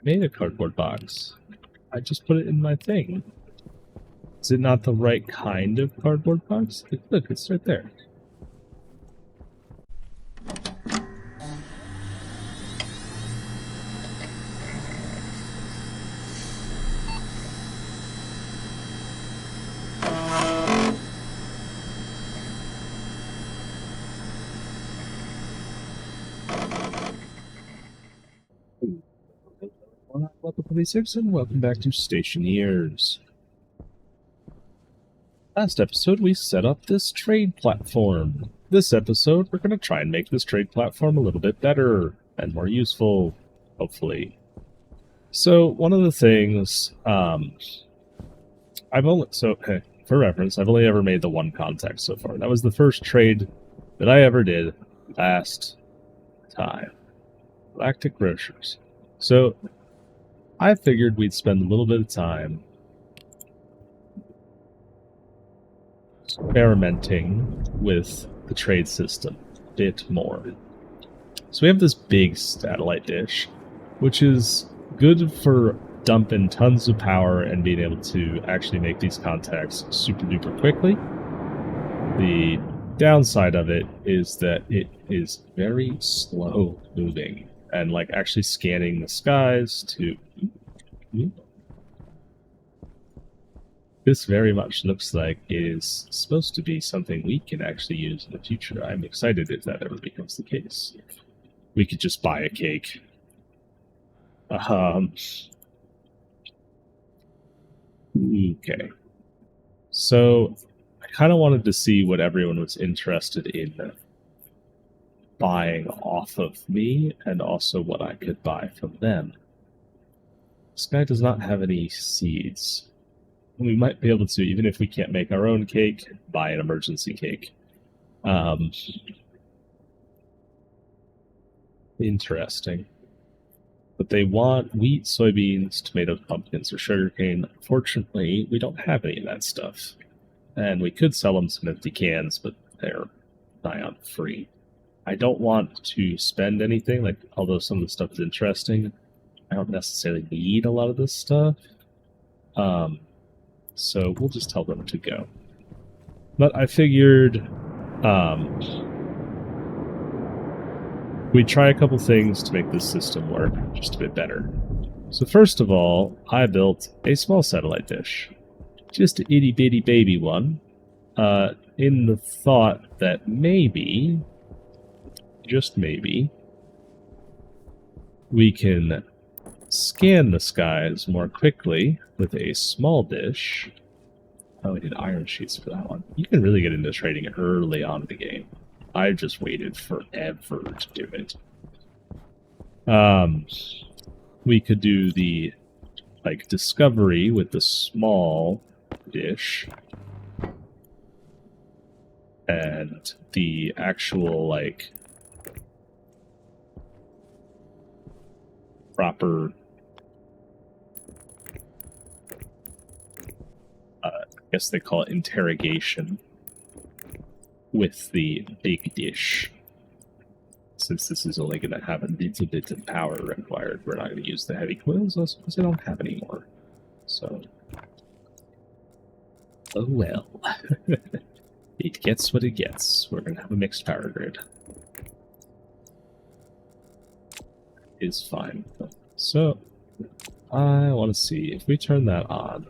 made a cardboard box. I just put it in my thing. Is it not the right kind of cardboard box? Look, it's right there. Level36 and welcome back to Stationeers. Last episode we set up this trade platform. This episode we're going to try and make this trade platform a little bit better and more useful, hopefully. So one of the things, for reference, I've only ever made the one contact so far. That was the first trade that I ever did last time. Galactic Grocers. So I figured we'd spend a little bit of time experimenting with the trade system a bit more. So we have this big satellite dish, which is good for dumping tons of power and being able to actually make these contacts super duper quickly. The downside of it is that it is very slow moving and like actually scanning the skies to... This very much looks like it is supposed to be something we can actually use in the future. I'm excited if that ever becomes the case. We could just buy a cake. Okay. So, I kind of wanted to see what everyone was interested in buying off of me, and also what I could buy from them. This guy does not have any seeds. We might be able to, even if we can't make our own cake, buy an emergency cake. Interesting. But they want wheat, soybeans, tomatoes, pumpkins, or sugarcane. Unfortunately, we don't have any of that stuff. And we could sell them some empty cans, but they're nigh on free. I don't want to spend anything, like, although some of the stuff is interesting, I don't necessarily need a lot of this stuff. So we'll just tell them to go. But I figured we'd try a couple things to make this system work just a bit better. So first of all, I built a small satellite dish. Just an itty bitty baby one. In the thought that maybe, just maybe, we can scan the skies more quickly with a small dish. Oh, we did iron sheets for that one. You can really get into trading early on in the game. I've just waited forever to do it. We could do the, like, discovery with the small dish. And the actual, like, proper... I guess they call it interrogation with the big dish. Since this is only going to have a little bit of power required, we're not going to use the heavy coils because I don't have any more. So, oh well. It gets what it gets. We're going to have a mixed power grid. It's fine. So, I want to see if we turn that on,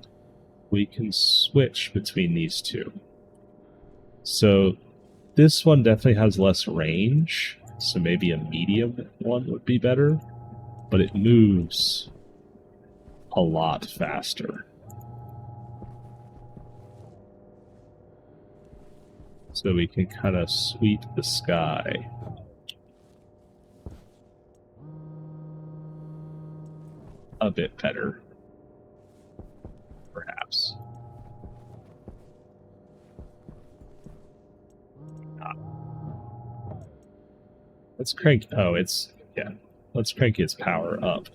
we can switch between these two. So this one definitely has less range, so maybe a medium one would be better, but it moves a lot faster. So we can kind of sweep the sky. A bit better. Perhaps. Let's crank... Oh, it's... Yeah. Let's crank its power up.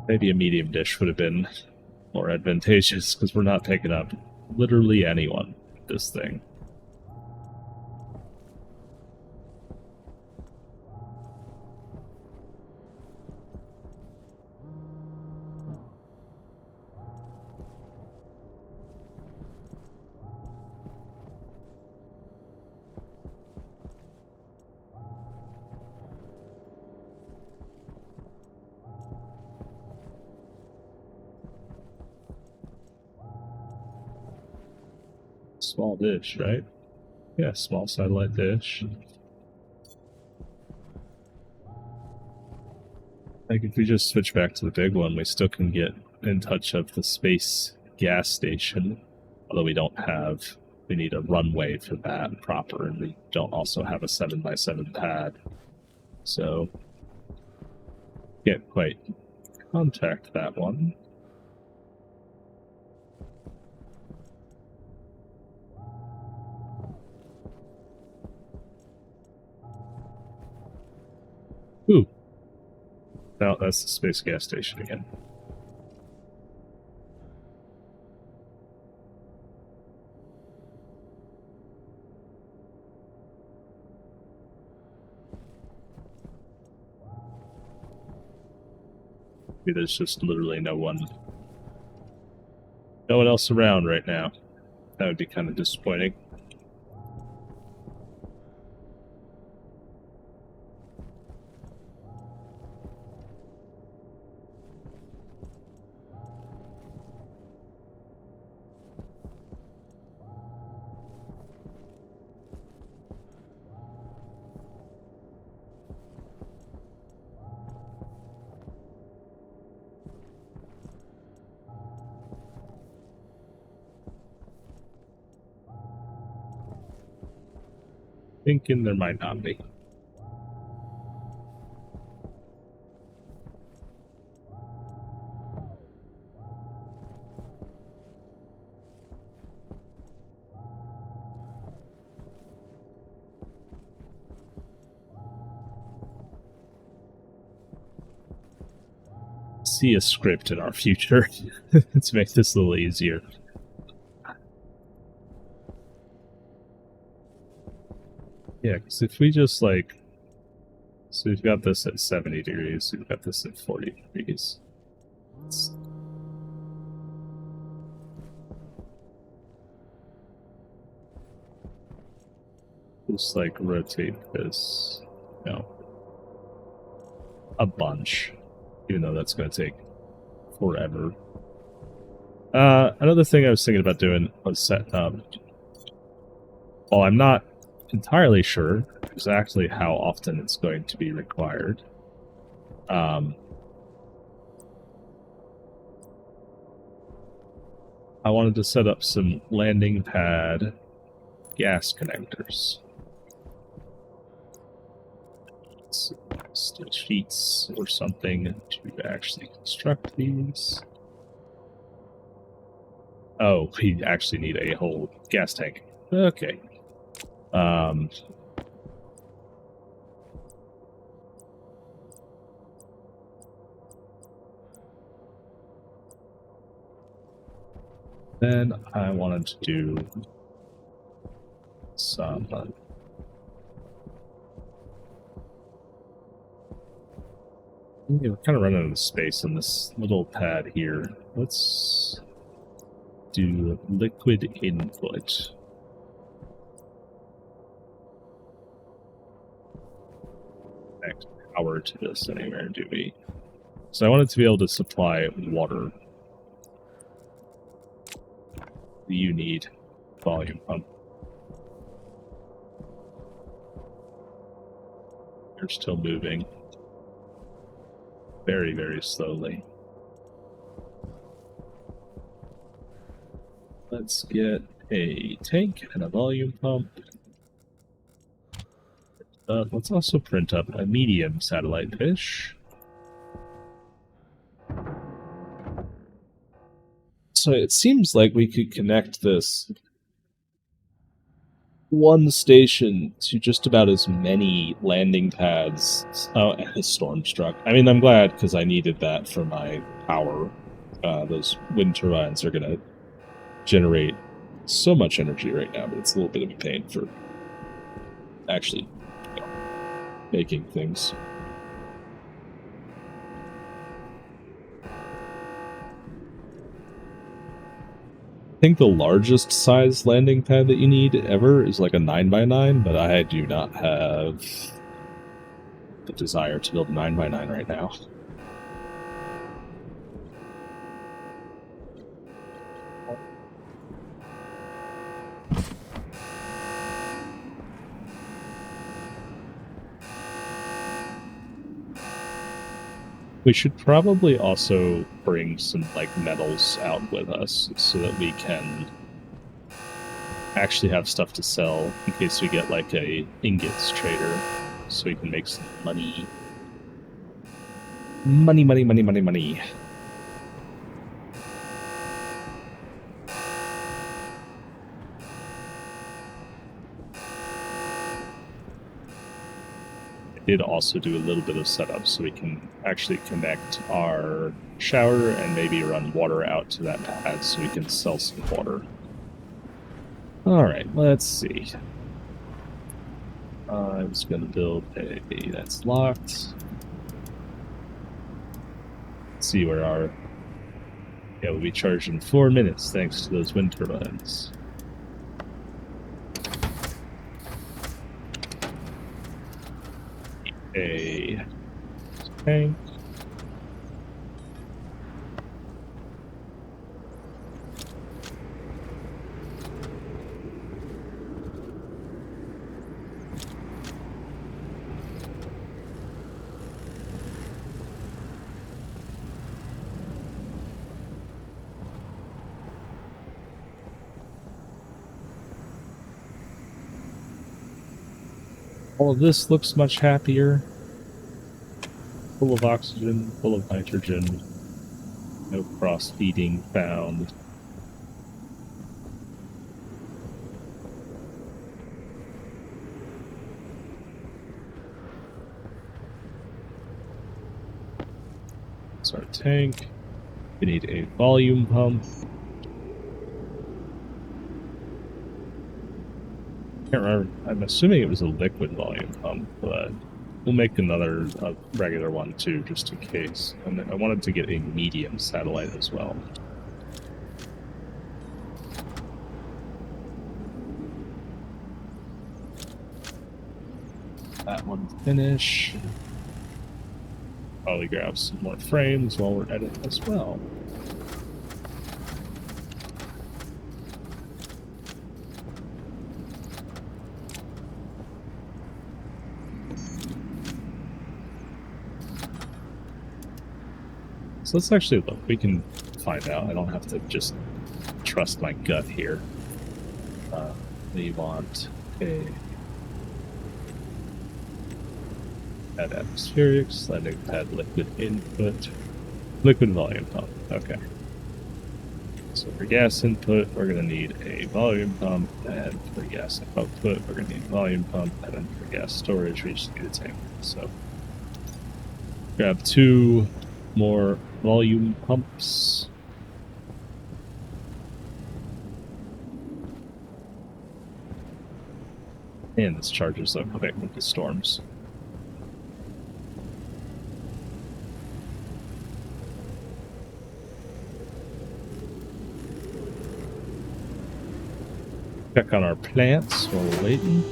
Maybe a medium dish would have been more advantageous, because we're not picking up literally anyone with this thing. Small dish, right? Yeah, small satellite dish. Like, if we just switch back to the big one, we still can get in touch of the space gas station. Although we need a runway for that proper, and we don't also have a 7x7 pad. So, can't quite contact that one. Ooh. No, that's the space gas station again. Maybe there's just literally no one else around right now. That would be kind of disappointing. Thinking there might not be. See a script in our future to make this a little easier. Yeah, because if we just like, so we've got this at 70 degrees, we've got this at 40 degrees. Just like rotate this, a bunch, even though that's going to take forever. Another thing I was thinking about doing was setting up. Well, I'm not entirely sure exactly how often it's going to be required. I wanted to set up some landing pad gas connectors. Steel sheets or something to actually construct these. Oh, we actually need a whole gas tank. Okay. Then I wanted to do some we're kind of running out of space on this little pad here. Let's do liquid input. Connect power to this anywhere, do we? So I wanted to be able to supply water. You need volume pump. You're still moving. Very, very slowly. Let's get a tank and a volume pump. Let's also print up a medium satellite dish. So it seems like we could connect this one station to just about as many landing pads as Stormstruck. I mean, I'm glad because I needed that for my power. Those wind turbines are going to generate so much energy right now, but it's a little bit of a pain for actually making things. I think the largest size landing pad that you need ever is like a 9x9, but I do not have the desire to build a 9x9 right now. We should probably also bring some like metals out with us so that we can actually have stuff to sell in case we get like a ingots trader, so we can make some money. Money, money, money, money, money. Did also do a little bit of setup so we can actually connect our shower and maybe run water out to that pad so we can sell some water. All right, let's see. I was going to build a that's locked. Let's see where our we'll be charged in 4 minutes thanks to those wind turbines. A tank. All of this looks much happier. Full of oxygen, full of nitrogen. No cross-feeding found. That's our tank. We need a volume pump. Can't remember. I'm assuming it was a liquid volume pump, but we'll make another regular one too, just in case. And I wanted to get a medium satellite as well. That one finish. Probably grab some more frames while we're at it as well. So let's actually look. We can find out. I don't have to just trust my gut here. We want a add atmospheric, sliding pad liquid input, liquid volume pump. Okay. So for gas input, we're going to need a volume pump, and for gas output, we're going to need a volume pump, and then for gas storage, we just need a tank. So grab 2 more volume pumps. And this charges up quick with the storms. Check on our plants while we're waiting.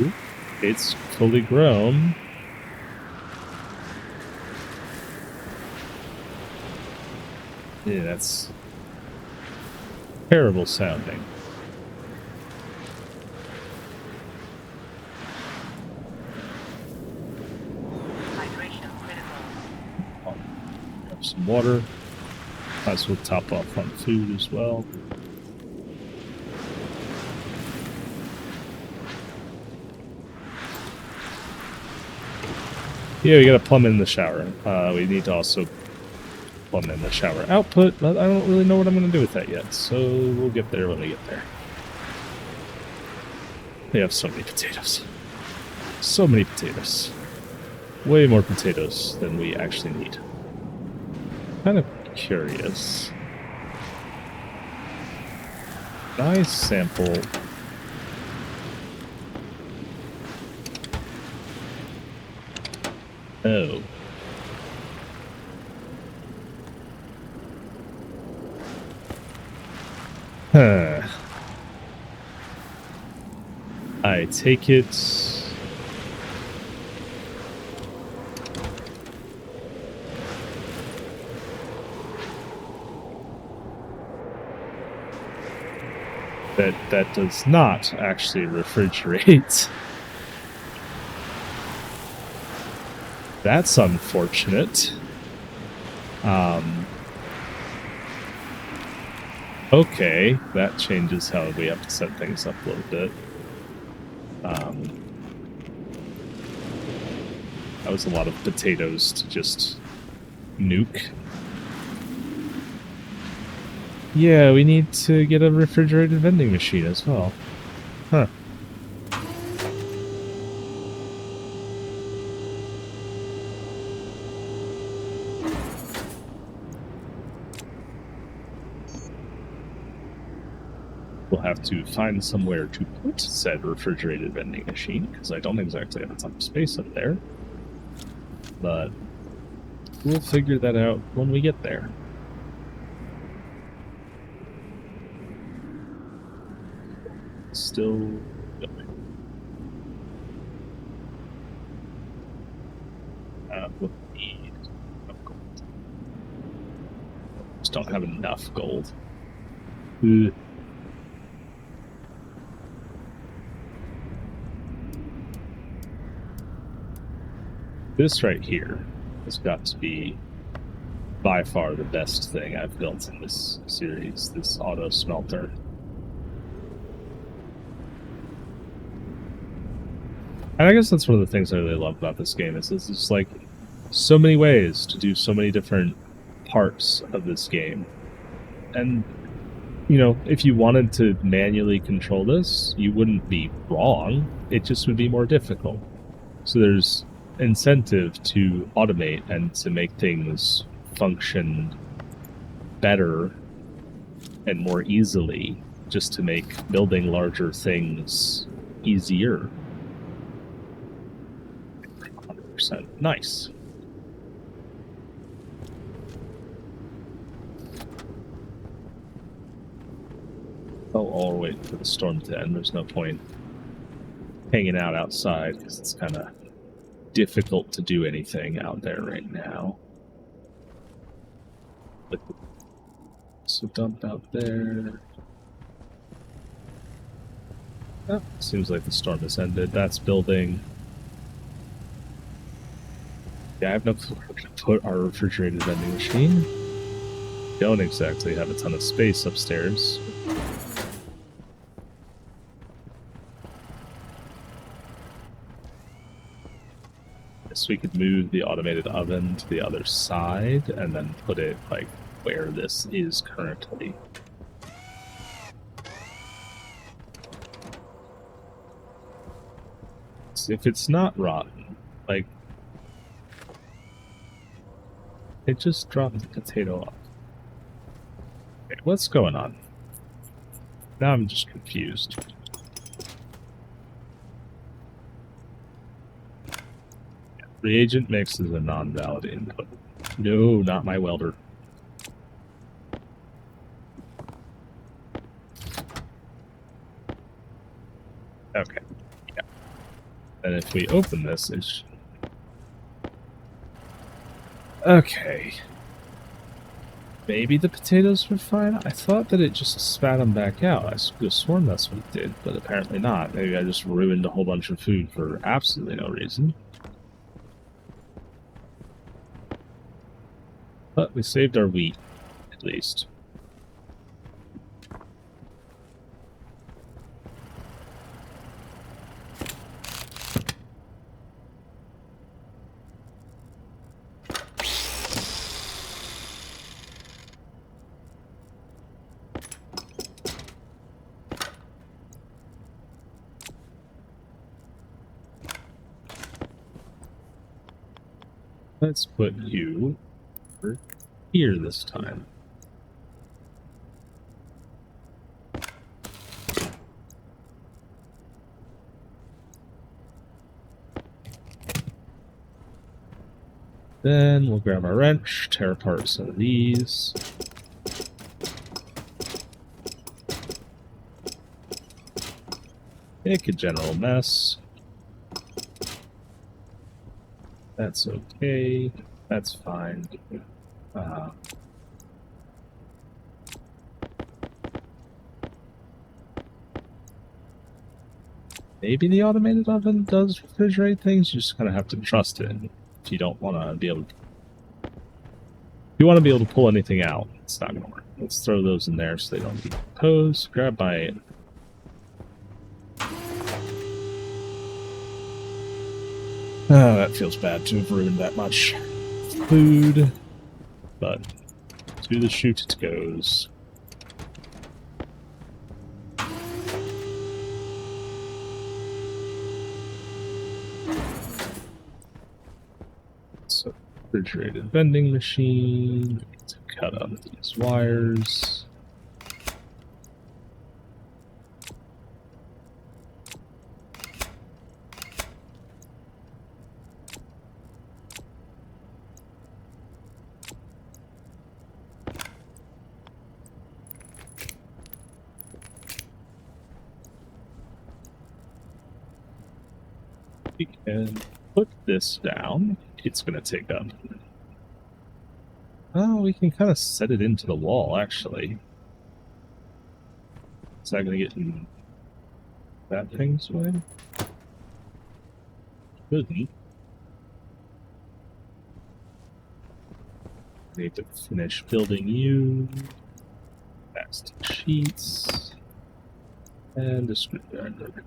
Ooh, it's fully grown. Yeah, that's terrible sounding. Grab some water. Might as well top off on food as well. Yeah, we gotta plumb in the shower. We need to also plumb in the shower output, but I don't really know what I'm gonna do with that yet, so we'll get there when we get there. We have so many potatoes. So many potatoes. Way more potatoes than we actually need. Kind of curious. Nice sample. Oh. Huh. I take it. that does not actually refrigerate. That's unfortunate. Okay, that changes how we have to set things up a little bit. That was a lot of potatoes to just nuke. Yeah, we need to get a refrigerated vending machine as well. Huh. We'll have to find somewhere to put said refrigerated vending machine, because I don't exactly have a ton of space up there. But we'll figure that out when we get there. Still going. We'll need gold. Just don't have enough gold. Ugh. This right here has got to be by far the best thing I've built in this series, this auto smelter. And I guess that's one of the things I really love about this game is there's just like so many ways to do so many different parts of this game. And you know, if you wanted to manually control this, you wouldn't be wrong. It just would be more difficult. So there's incentive to automate and to make things function better and more easily, just to make building larger things easier. 100%. Nice. I'll wait for the storm to end. There's no point hanging out outside because it's kind of difficult to do anything out there right now. So dump out there. Oh, seems like the storm has ended. That's building. Yeah, I have no clue where we're going to put our refrigerated vending machine. Don't exactly have a ton of space upstairs. Guess we could move the automated oven to the other side and then put it like where this is currently. So if it's not rotten, like it just dropped the potato off. Okay, what's going on? Now I'm just confused. Reagent mix is a non-valid input. No, not my welder. Okay. Yeah. And if we open this, it's... Okay. Maybe the potatoes were fine? I thought that it just spat them back out. I could have sworn that's what it did, but apparently not. Maybe I just ruined a whole bunch of food for absolutely no reason. But we saved our wheat, at least. Let's put you over here this time. Then we'll grab our wrench, tear apart some of these. Make a general mess. That's okay. That's fine. maybe the automated oven does refrigerate things. You just kind of have to trust it. If you don't want to be able to, if you want to be able to pull anything out, it's not going to work. Let's throw those in there so they don't decompose. Grab my... Oh, that feels bad to have ruined that much food, but to the chute it goes. So, refrigerated vending machine to cut up these wires. We can put this down. It's going to take up. Oh, we can kind of set it into the wall, actually. Is that going to get in that thing's way? Couldn't. Need to finish building you. Plastic sheets. And a screwdriver.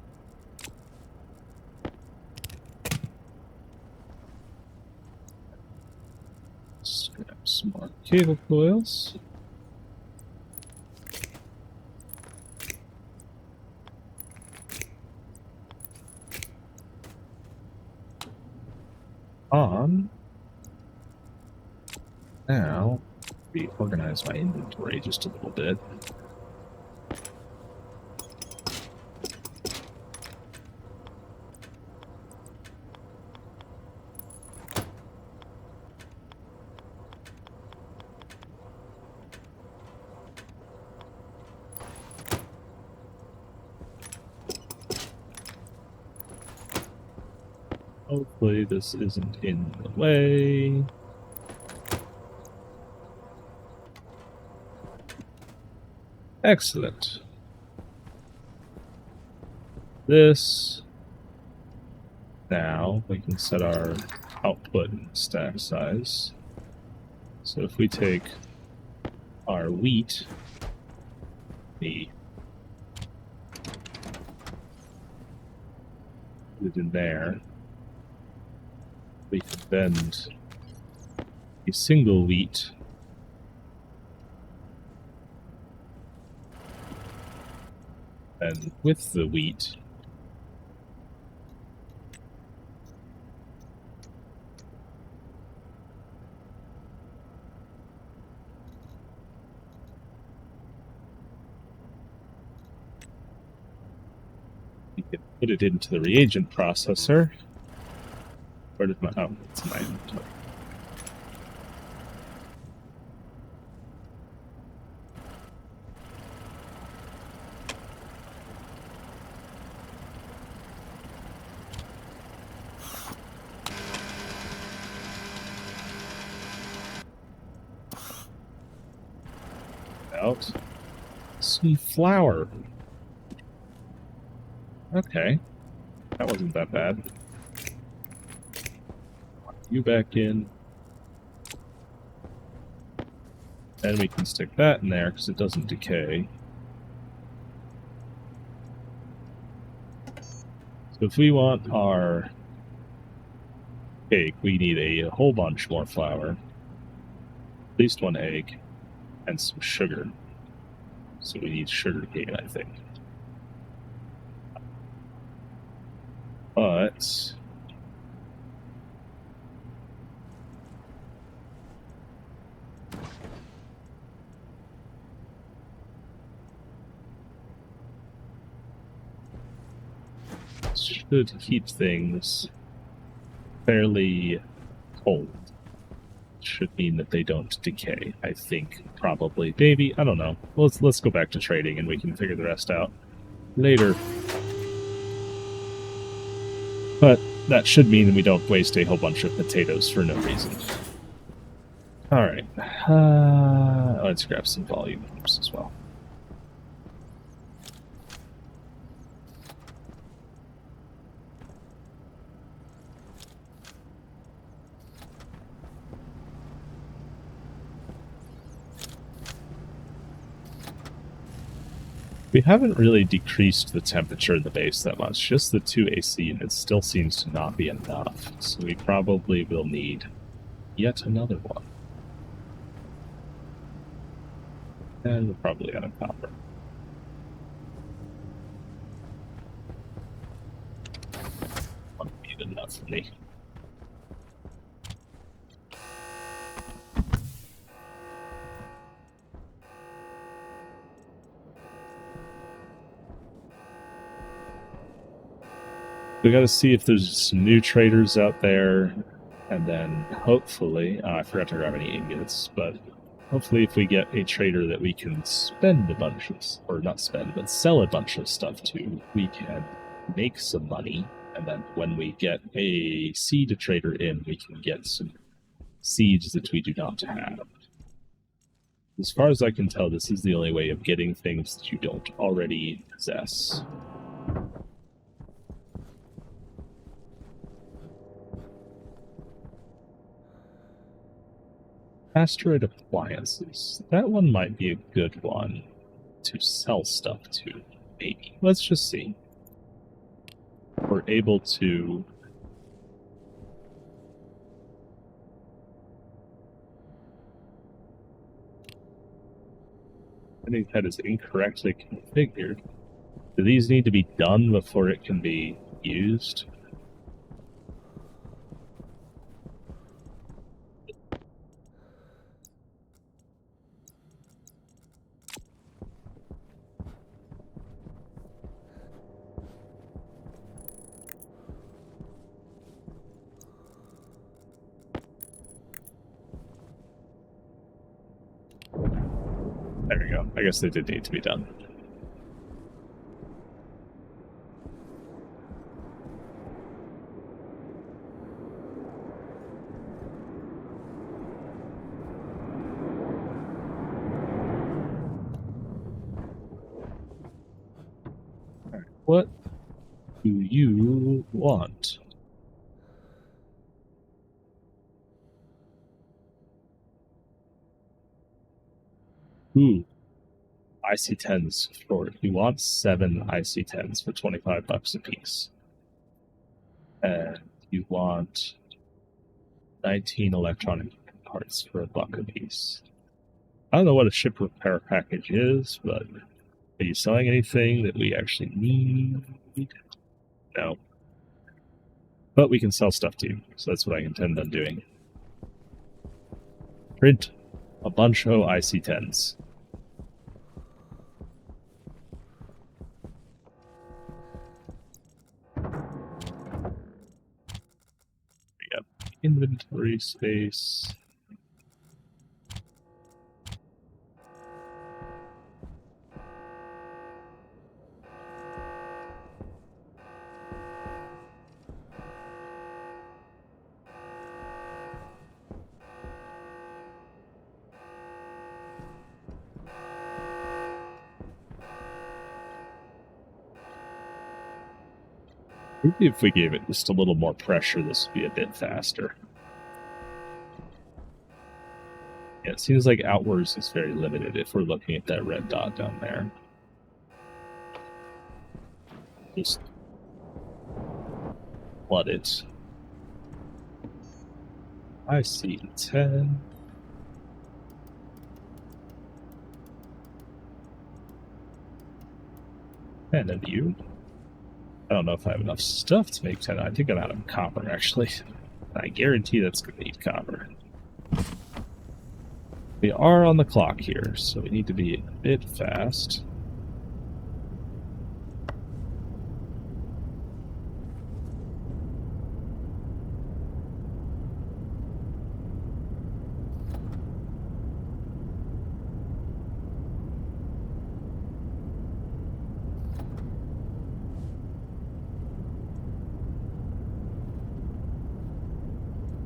Grab some more cable coils. On. Now, reorganize my inventory just a little bit. Hopefully this isn't in the way. Excellent. This. Now we can set our output stack size. So if we take our wheat, put it in there, we can bend a single wheat and with the wheat we can put it into the reagent processor. Where did my... oh, it's my inventory. Out some flour. Okay, that wasn't that bad. You back in. And we can stick that in there because it doesn't decay. So if we want our cake, we need a whole bunch more flour, at least one egg, and some sugar. So we need sugar cane, I think. But should keep things fairly cold. Should mean that they don't decay, I think. Probably. Maybe. I don't know. Let's go back to trading and we can figure the rest out later. But that should mean we don't waste a whole bunch of potatoes for no reason. Alright. Let's grab some volume as well. We haven't really decreased the temperature in the base that much. Just the 2 AC units still seems to not be enough. So we probably will need yet another one. And we're probably out of copper. Won't be enough for me. We got to see if there's some new traders out there, and then hopefully, I forgot to grab any ingots, but hopefully if we get a trader that we can spend a bunch of, or not spend, but sell a bunch of stuff to, we can make some money, and then when we get a seed trader in, we can get some seeds that we do not have. As far as I can tell, this is the only way of getting things that you don't already possess. Asteroid appliances. That one might be a good one to sell stuff to, maybe. Let's just see. We're able to... I think that is incorrectly configured. Do these need to be done before it can be used? There we go. I guess they did need to be done. Alright, what do you want? Ooh. IC10s for you want 7 IC10s for $25 a piece. And you want 19 electronic parts for $1 a piece. I don't know what a ship repair package is, but are you selling anything that we actually need? No. But we can sell stuff to you, so that's what I intend on doing. Print a bunch of IC10s. We got inventory space. Maybe if we gave it just a little more pressure, this would be a bit faster. Yeah, it seems like outwards is very limited if we're looking at that red dot down there. Just flood it. I see 10. And then you. I don't know if I have enough stuff to make 10. I think I'm out of copper, actually. I guarantee that's going to need copper. We are on the clock here, so we need to be a bit fast.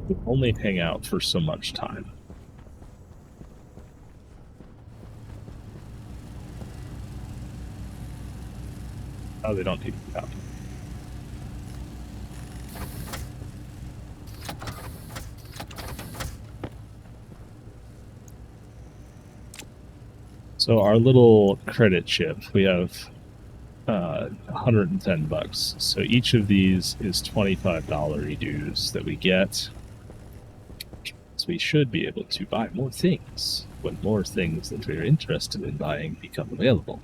We only hang out for so much time. Oh, they don't need copper. So our little credit chip, we have $110. So each of these is $25 dues that we get. So we should be able to buy more things when more things that we're interested in buying become available.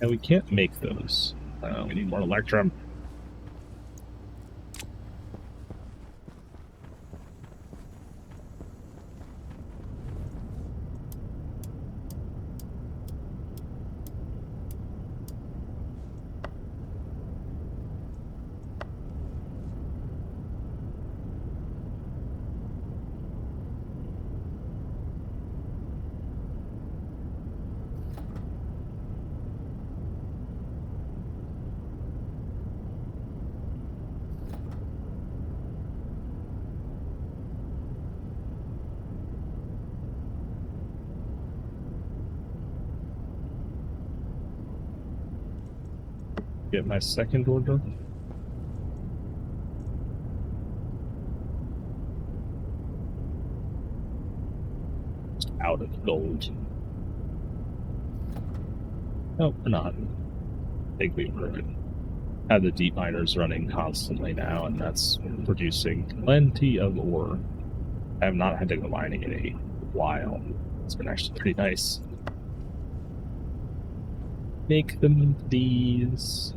And we can't make those. We need more electrum. Get my second order. Out of gold. No, we're not. I think we were. Have the deep miners running constantly now, and that's producing plenty of ore. I have not had to go mining in a while. It's been actually pretty nice. Make them these.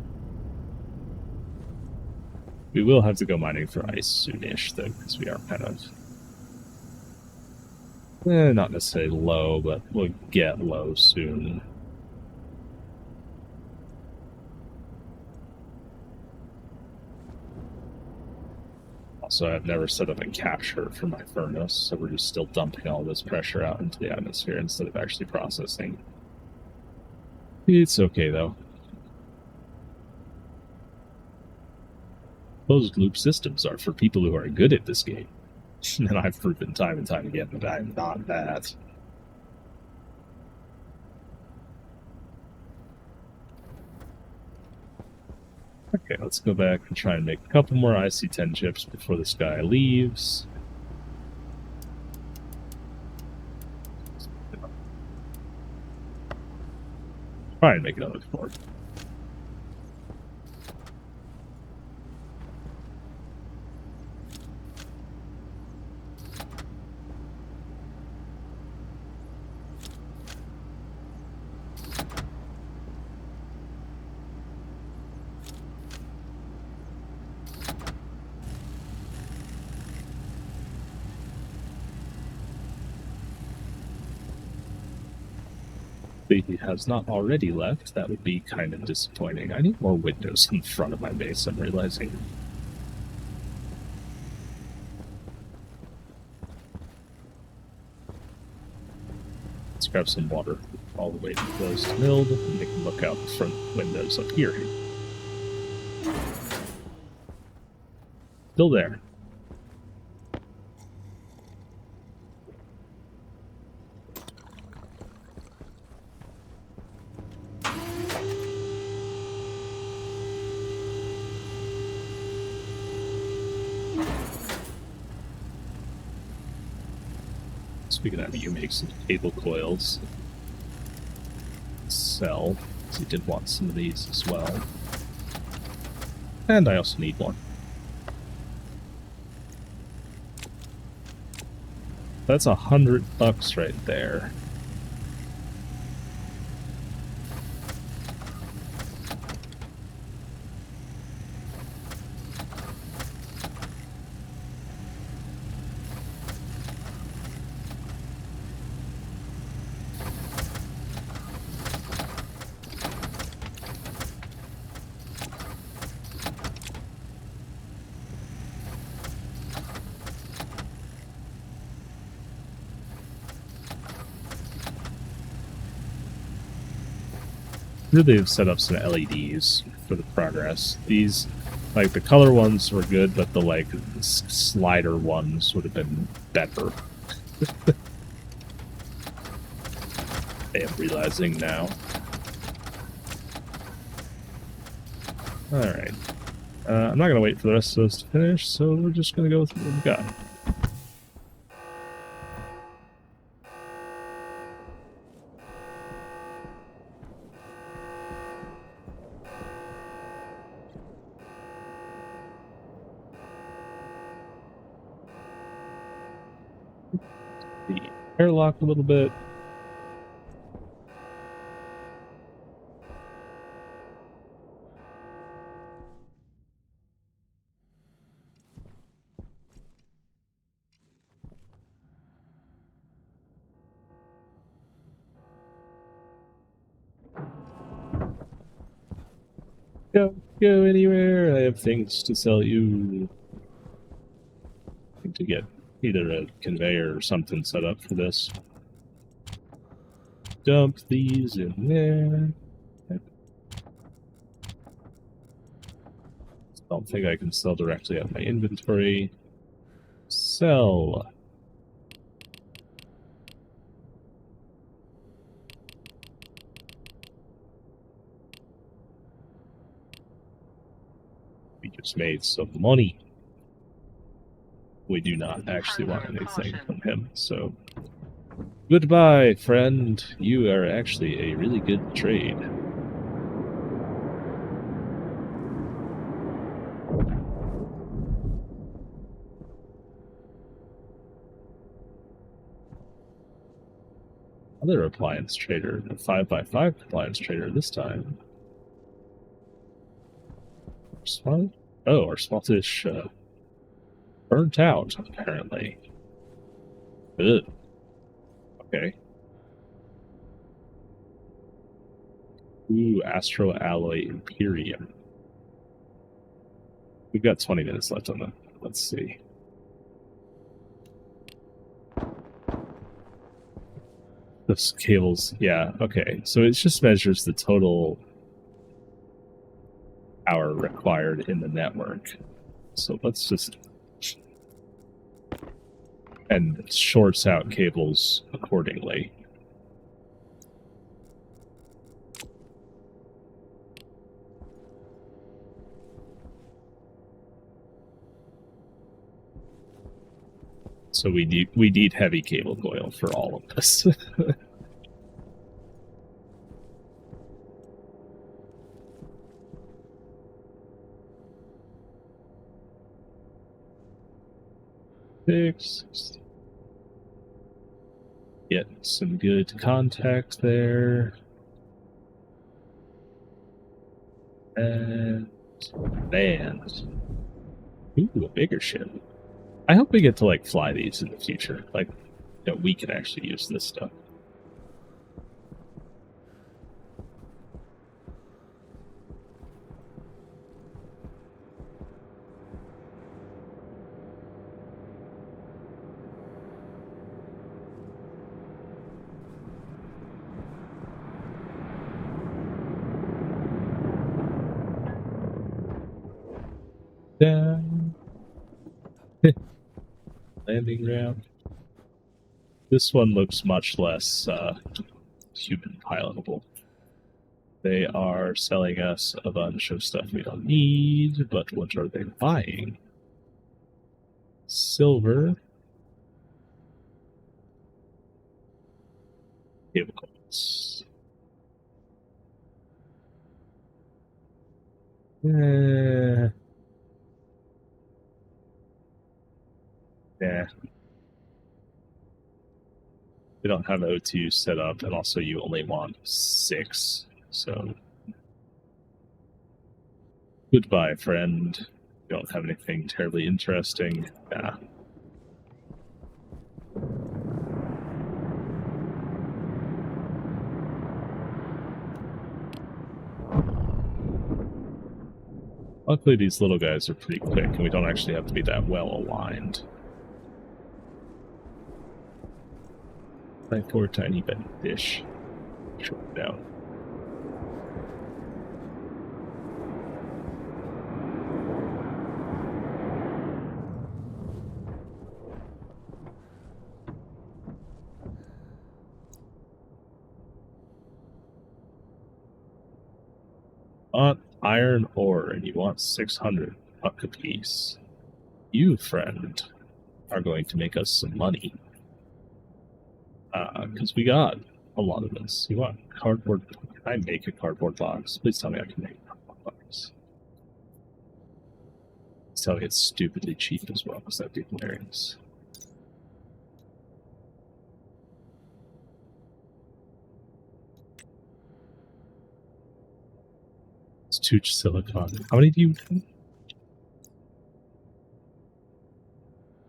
We will have to go mining for ice soonish, though, because we are kind of not necessarily low, but we'll get low soon. Also, I've never set up a capture for my furnace, so we're just still dumping all this pressure out into the atmosphere instead of actually processing. It's okay, though. Closed loop systems are for people who are good at this game. And I've proven time and time again that I'm not that. Okay, let's go back and try and make a couple more IC-10 chips before this guy leaves. Try and make another 4. He has not already left. That would be kind of disappointing. I need more windows in front of my base, I'm realizing. Let's grab some water all the way to closed milled, and they can look out the front windows up here. Still there. Speaking of that, you make some cable coils. Sell, because you did want some of these as well. And I also need one. That's $100 right there. Really have set up some LEDs for the progress. These, like, the color ones were good, but the, like, slider ones would have been better. I am realizing now. Alright. I'm not going to wait for the rest of those to finish, so we're just going to go with what we've got. The airlock a little bit. Don't go anywhere. I have things to sell you. I need to get either a conveyor or something set up for this. Dump these in there. I don't think I can sell directly out of my inventory. Sell. We just made some money. We do not actually want anything from him, so goodbye, friend. You are actually a really good trade. Other appliance trader, a 5x5 appliance trader this time. Small? Oh, our small-ish burnt out, apparently. Ugh. Okay. Ooh, Astro Alloy Imperium. We've got 20 minutes left on that. Let's see. Those cables, yeah, okay. So it just measures the total power required in the network. So let's just... and shorts out cables accordingly. So we need heavy cable coil for all of this. Six. Get some good contact there. And land. Ooh, a bigger ship. I hope we get to like fly these in the future. Like that we can actually use this stuff. Down. Landing ramp. This one looks much less human pilotable. They are selling us a bunch of stuff we don't need, but what are they buying? Silver. Cable coils. Yeah. We don't have O2 set up, and also you only want 6, so... Goodbye, friend. You don't have anything terribly interesting. Nah. Luckily, these little guys are pretty quick, and we don't actually have to be that well aligned. My poor tiny bit dish. Short down. want iron ore and you want 600 buck a piece. You, friend, are going to make us some money. Because we got a lot of this. You want cardboard? Can I make a cardboard box? Please tell me I can make a cardboard box. Please tell me it's stupidly cheap as well, because that'd be hilarious. It's too silicon. How many do you have?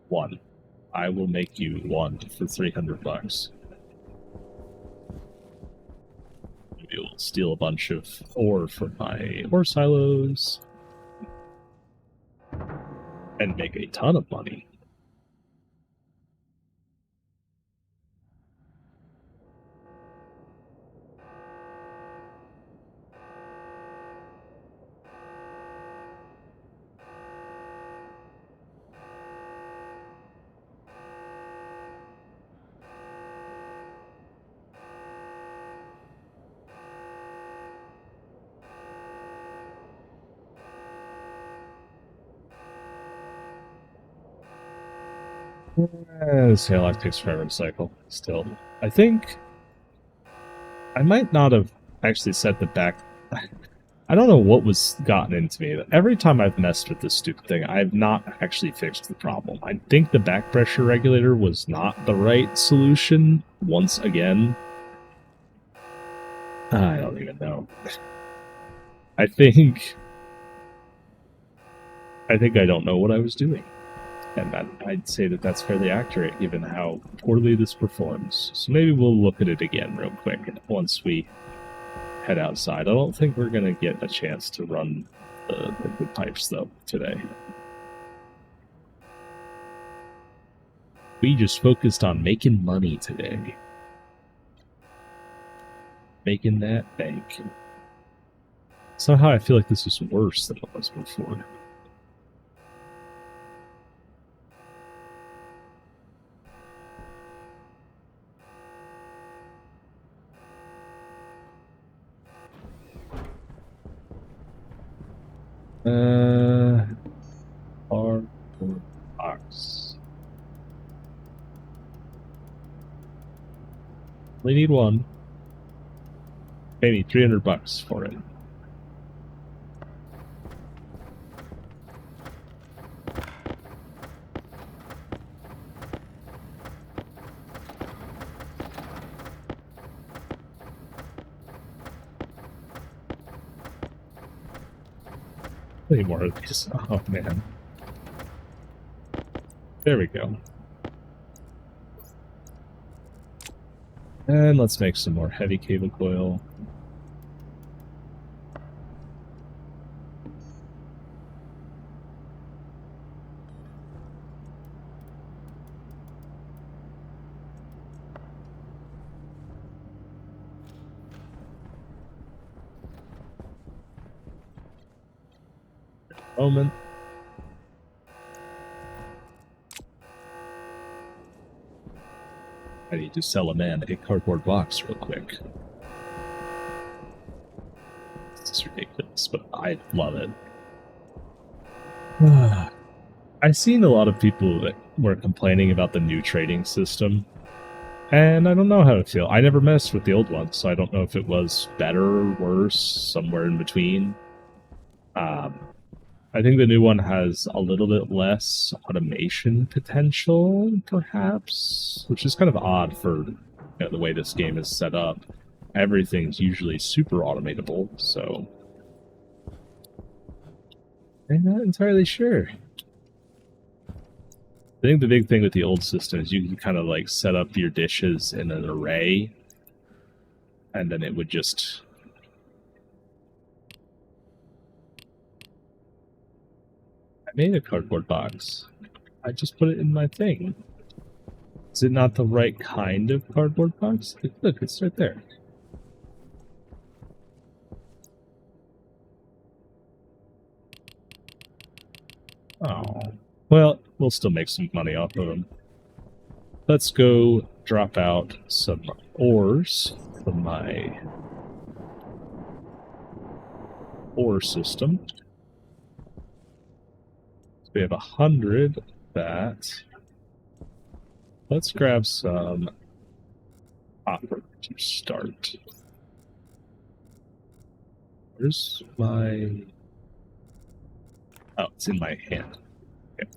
One. I will make you one for 300 bucks. Maybe we'll steal a bunch of ore from my ore silos and make a ton of money. This hair life takes forever to cycle. Still, I think I might not have actually set the back. I don't know what was gotten into me. Every time I've messed with this stupid thing, I've not actually fixed the problem. I think the back pressure regulator was not the right solution once again. I don't even know. I think I don't know what I was doing. And I'd say that that's fairly accurate given how poorly this performs. So maybe we'll look at it again real quick once we head outside. I don't think we're going to get a chance to run the liquid pipes, though, today. We just focused on making money today. Making that bank. Somehow I feel like this is worse than it was before. Cardboard box. We need one. Pay me 300 bucks for it. Any more of these? Oh man. There we go. And let's make some more heavy cable coil. Moment. I need to sell a man a cardboard box real quick. This is ridiculous, but I love it. I've seen a lot of people that were complaining about the new trading system, and I don't know how to feel. I never messed with the old one, so I don't know if it was better or worse, somewhere in between. I think the new one has a little bit less automation potential, perhaps, which is kind of odd for the way this game is set up. Everything's usually super automatable, so I'm not entirely sure. I think the big thing with the old system is you can kind of like set up your dishes in an array, and then it would just... I made a cardboard box. I just put it in my thing. Is it not the right kind of cardboard box? Look, it's right there. Oh. Well, we'll still make some money off of them. Let's go drop out some ores from my ore system. So we have 100 of that. Let's grab some copper to start. Where's my... Oh, it's in my hand. Okay.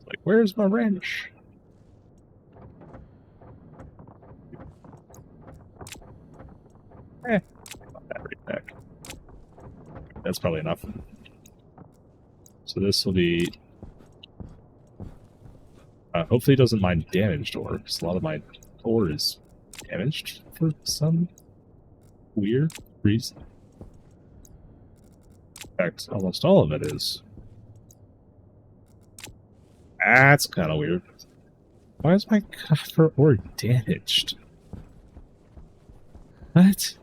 Like, where's my wrench? Battery pack. That's probably enough. So this will be... hopefully it doesn't mind damaged ore, because a lot of my ore is damaged for some weird reason. In fact, almost all of it is. That's kind of weird. Why is my copper ore damaged? What?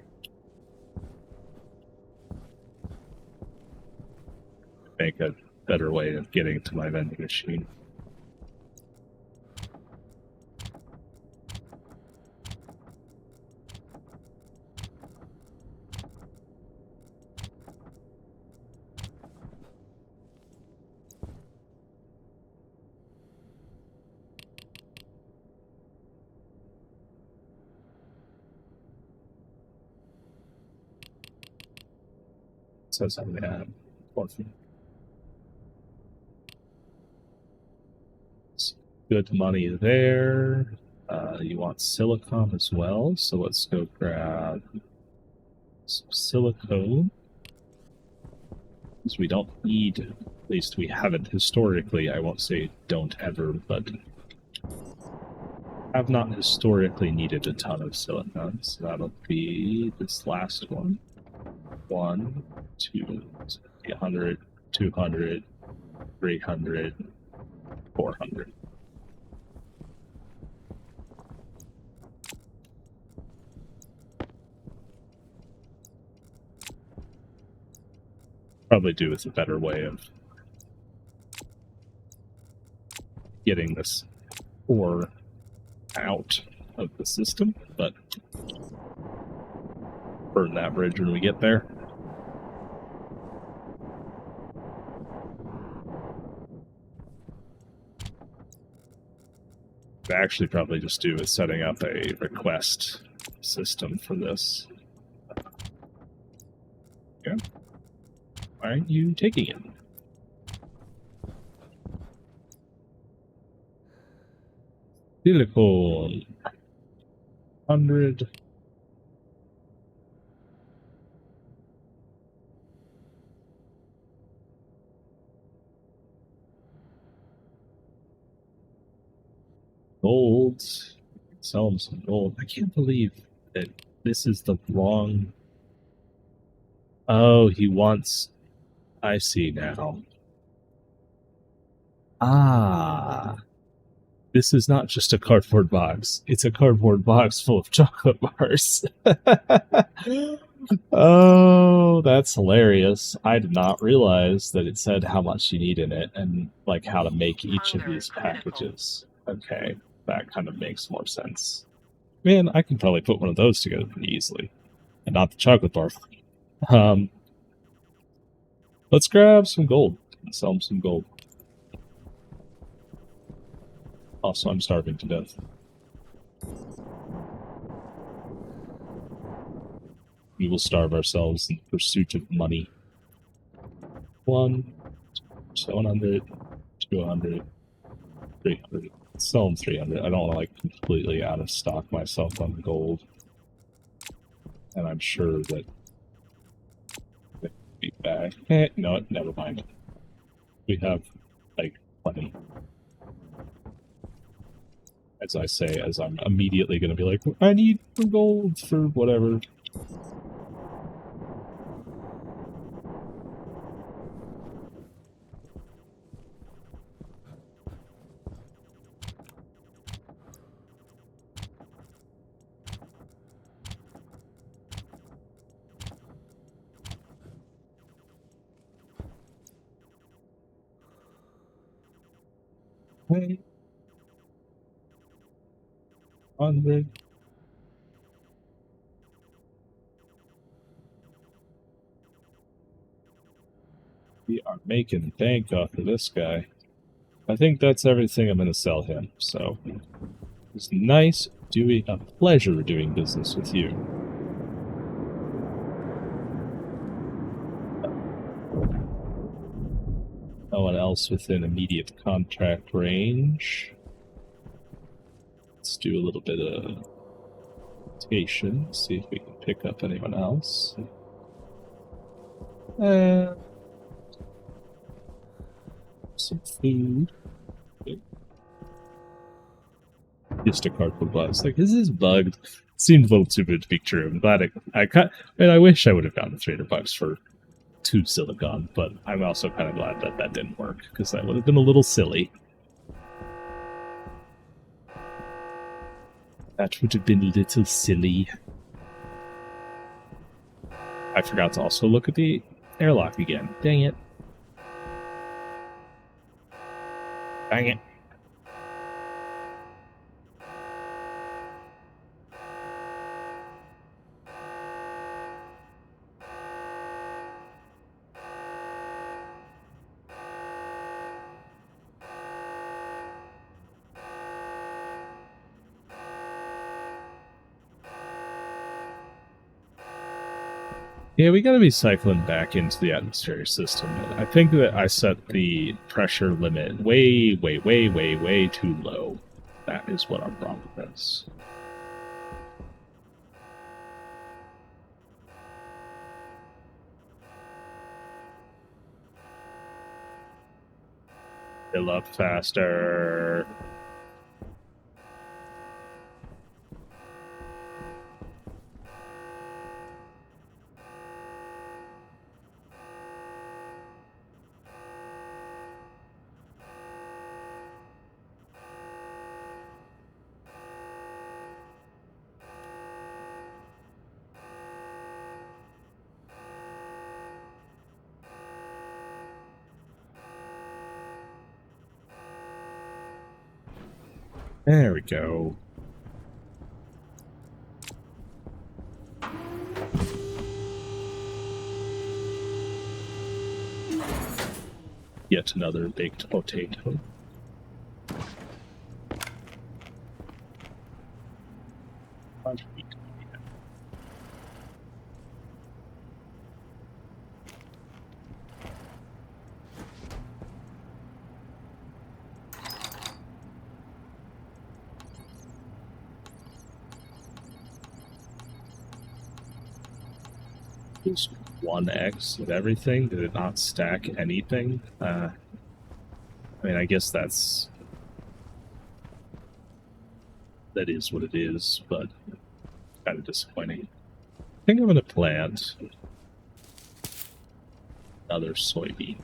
Make a better way of getting to my vending machine. Says I'm gonna have orphan. Good money there. You want silicon as well, so let's go grab some silicone. Because we don't need, at least we haven't historically, I won't say don't ever, but have not historically needed a ton of silicon. So that'll be this last one. 1, 2, 100, 200, 300, 400. Probably do with a better way of getting this ore out of the system, but burn that bridge when we get there. Actually probably just do is setting up a request system for this. Yeah. Why aren't you taking it? Silicone. 100. Gold. Sell him some gold. I can't believe that this is the wrong... Oh, he wants... I see now. Ah. This is not just a cardboard box. It's a cardboard box full of chocolate bars. Oh, that's hilarious. I did not realize that it said how much you need in it and like how to make each of these packages. Okay, that kind of makes more sense. Man, I can probably put one of those together pretty easily. And not the chocolate bar. Um, let's grab some gold and sell them some gold. Also, I'm starving to death. We will starve ourselves in pursuit of money. 1, 700, 200, 300. Sell them 300. I don't want to like completely out of stock myself on gold. And I'm sure that it will be back. No, never mind. We have like plenty. As I say, as I'm immediately going to be like, I need gold for whatever. Hey. 100. making bank off of this guy. I think that's everything I'm going to sell him, so it's a pleasure doing business with you. No one else within immediate contact range. Let's do a little bit of rotation, see if we can pick up anyone else. Some food. Just a cardboard box. Like, is this bugged? Seemed a little too good to be true. I'm glad I wish I would have gotten $300 for 2 silicon, but I'm also kind of glad that that didn't work, because that would have been a little silly. That would have been a little silly. I forgot to also look at the airlock again. Dang it. Dang it. Yeah, we gotta be cycling back into the atmospheric system. I think that I set the pressure limit way too low. That is what our problem is. Fill up faster. There we go. Yet another baked potato. Just 1x of everything? Did it not stack anything? I mean, I guess that is what it is, but kind of disappointing. I think I'm going to plant another soybean.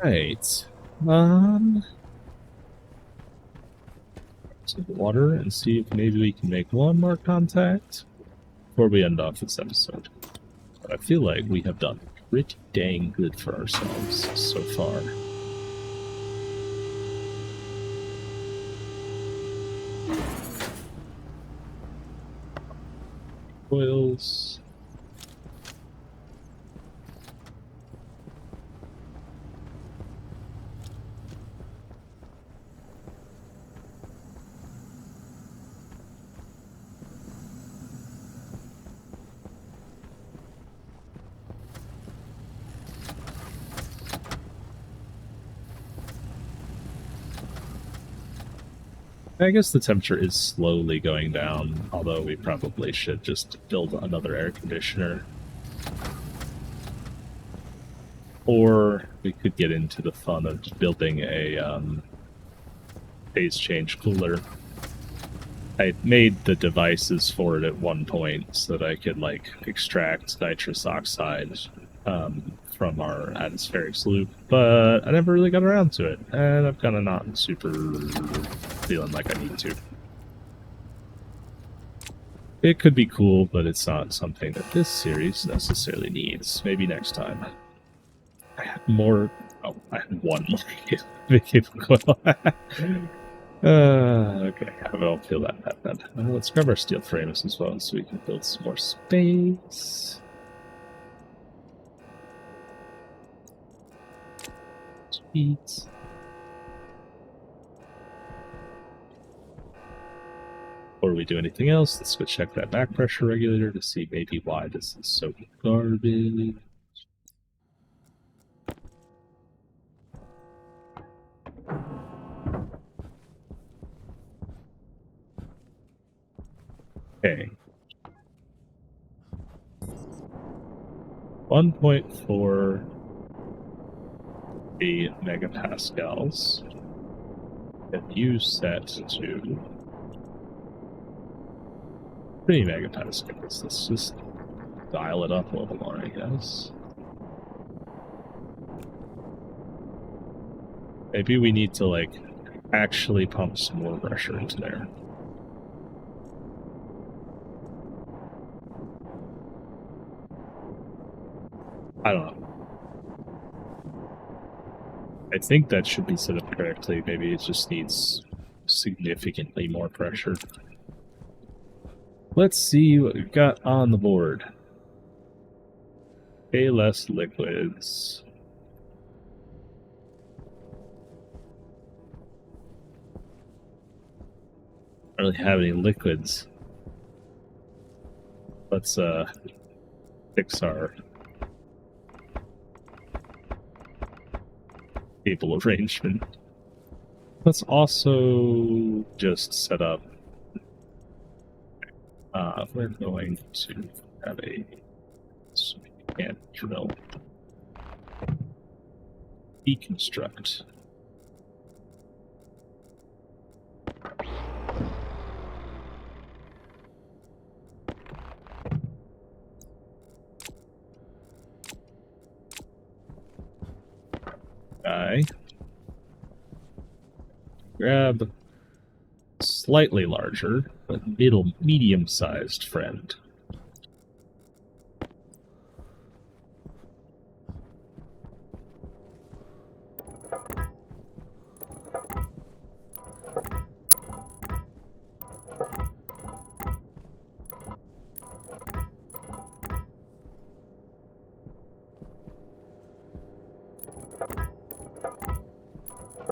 Right. To the water and see if maybe we can make one more contact before we end off this episode. But I feel like we have done pretty dang good for ourselves so far. Oils. I guess the temperature is slowly going down, although we probably should just build another air conditioner. Or we could get into the fun of building a phase change cooler. I made the devices for it at one point so that I could like extract nitrous oxide from our atmospheric sloop, but I never really got around to it, and I'm kind of not super feeling like I need to. It could be cool, but it's not something that this series necessarily needs. Maybe next time. I have more... Oh, I have one more vacation coil. Okay, I don't feel that bad then. Let's grab our steel frames as well so we can build some more space. Sweet. Before we do anything else, let's go check that back pressure regulator to see maybe why this is so garbage. Okay. 1.4 megapascals. And you set to 3 megapascals. Let's just dial it up a little more, I guess. Maybe we need to, like, actually pump some more pressure into there. I don't know. I think that should be set up correctly. Maybe it just needs significantly more pressure. Let's see what we've got on the board. Okay, less liquids. I don't really have any liquids. Let's fix our cable arrangement. Let's also just set up. We're going to have a and drill deconstruct. Guy. Grab slightly larger, but medium-sized friend.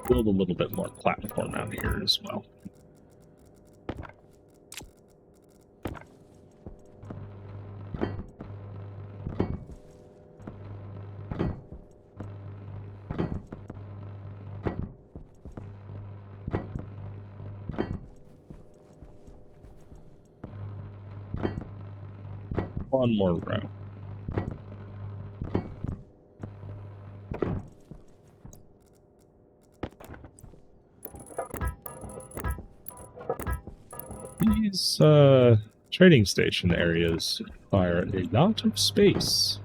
Build a little bit more platform out here as well. One more row. These trading station areas require a lot of space.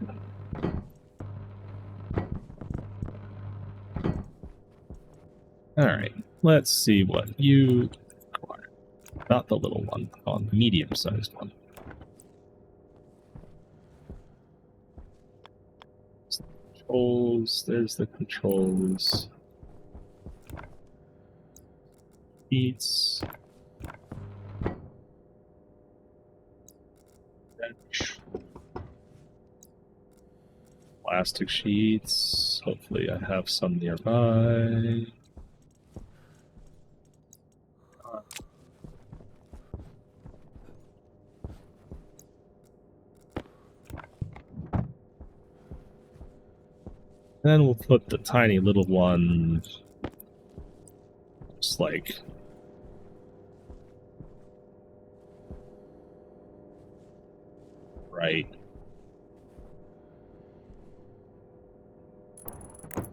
Alright, let's see what you require. Not the little one, on the medium-sized one. Controls, there's the controls. Sheets. Bench. Plastic sheets. Hopefully I have some nearby. Then we'll put the tiny little one just like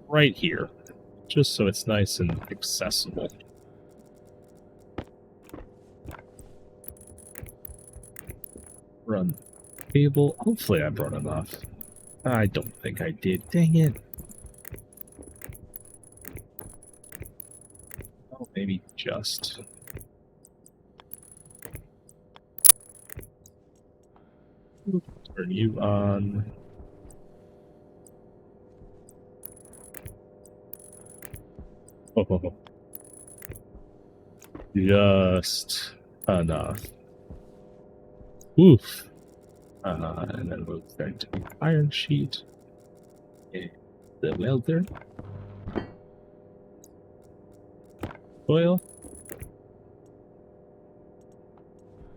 right here, just so it's nice and accessible. Run cable. Hopefully I brought enough. I don't think I did. Dang it. Oh, maybe just. Turn you on. Oh, just enough. Oof. And then we'll go to the iron sheet. Okay. The welder. Oil.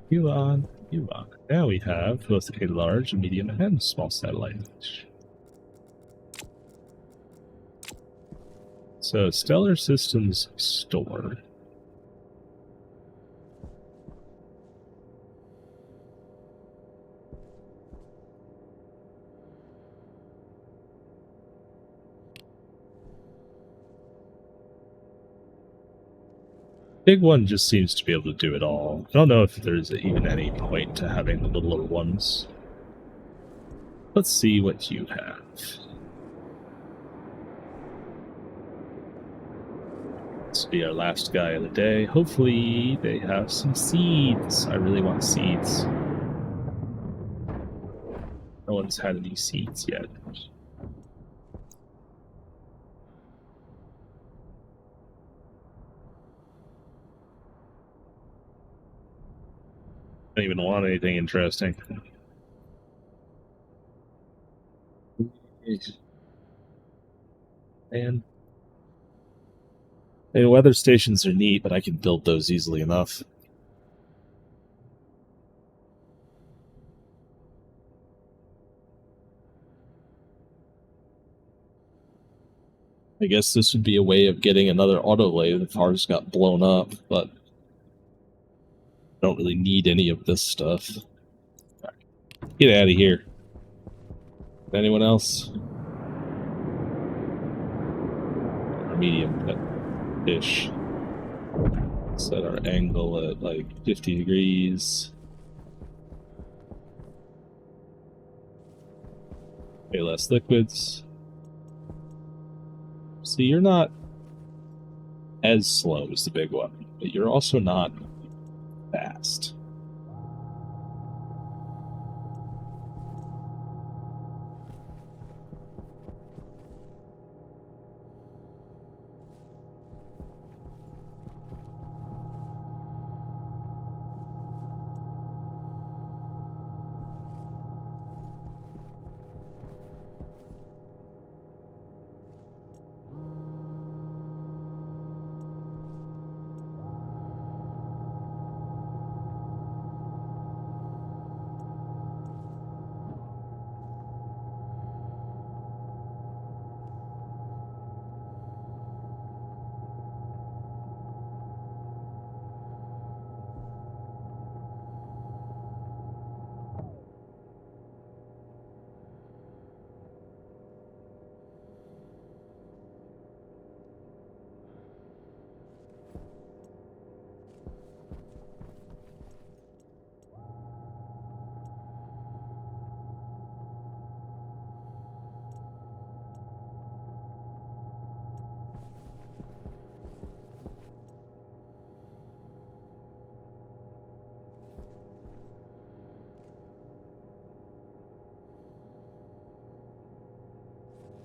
You on. You on. Now we have both a large, medium, and small satellite dish. So, Stellar Systems Store. Big one just seems to be able to do it all. I don't know if there's even any point to having the littler ones. Let's see what you have. This will be our last guy of the day. Hopefully they have some seeds. I really want seeds. No one's had any seeds yet. Don't even want anything interesting. And weather stations are neat, but I can build those easily enough. I guess this would be a way of getting another autolay if ours got blown up, but I don't really need any of this stuff. Get out of here. Anyone else? Our medium fish. Set our angle at like 50 degrees. Okay, less liquids. See, you're not as slow as the big one, but you're also not fast.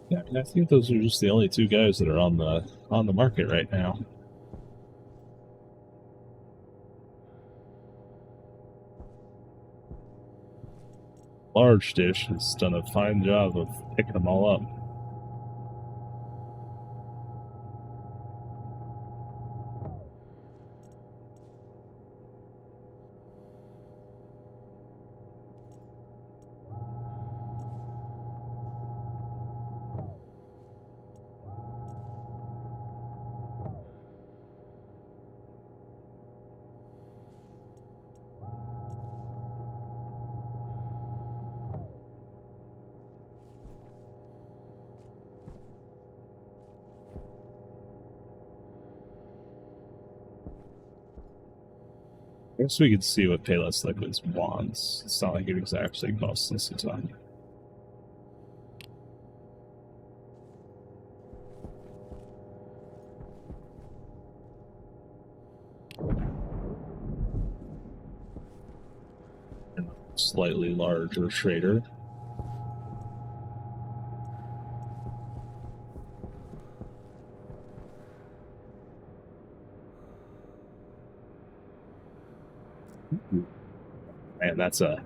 Yeah, I mean, I think those are just the only two guys that are on the market right now. Large Dish has done a fine job of picking them all up. I guess we could see what Payless Liquids wants. It's not like it exactly costs us a ton. slightly larger trader. Man, that's a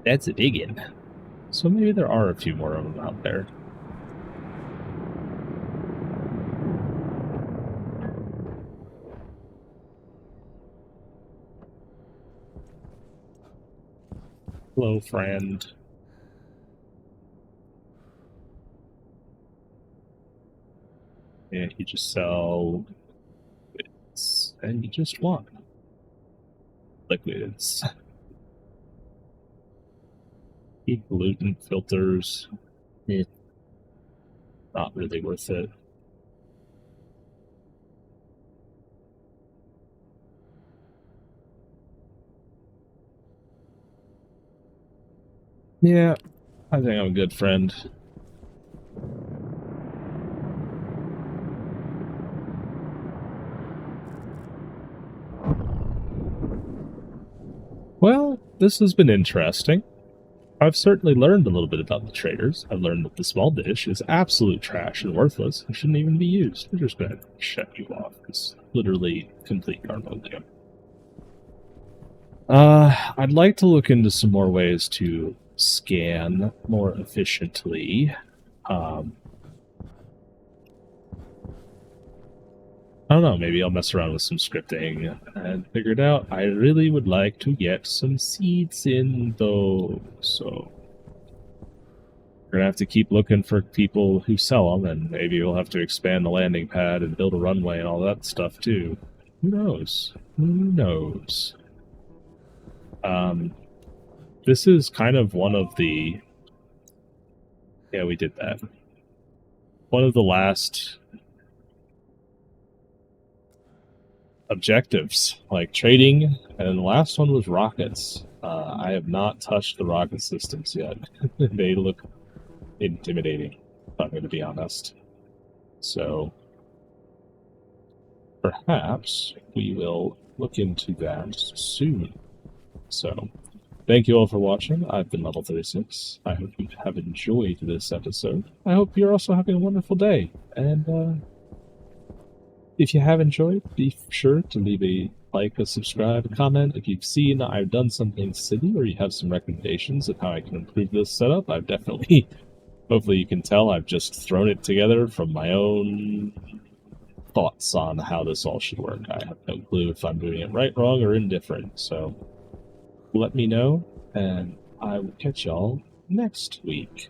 big one. So maybe there are a few more of them out there. Hello, friend. Yeah, you just sell liquids, and you just want liquids. Pollutant filters. Not really worth it. Yeah, I think I'm a good friend. Well, this has been interesting. I've certainly learned a little bit about the traders. I've learned that the small dish is absolute trash and worthless and shouldn't even be used. We're just going to shut you off. It's literally complete garbage. I'd like to look into some more ways to scan more efficiently. I don't know, maybe I'll mess around with some scripting and figure it out. I really would like to get some seeds in, though, so we're gonna have to keep looking for people who sell them, and maybe we'll have to expand the landing pad and build a runway and all that stuff, too. Who knows? Who knows? This is kind of one of the... Yeah, we did that. One of the last objectives, like trading, and the last one was rockets. I have not touched the rocket systems yet. They look intimidating, if I'm going to be honest. So perhaps we will look into that soon. So thank you all for watching. I've been Level36. I hope you have enjoyed this episode. I hope you're also having a wonderful day. And if you have enjoyed, be sure to leave a like, a subscribe, a comment. If you've seen I've done something silly or you have some recommendations of how I can improve this setup, I've definitely, hopefully you can tell, I've just thrown it together from my own thoughts on how this all should work. I have no clue if I'm doing it right, wrong, or indifferent. So let me know, and I will catch y'all next week.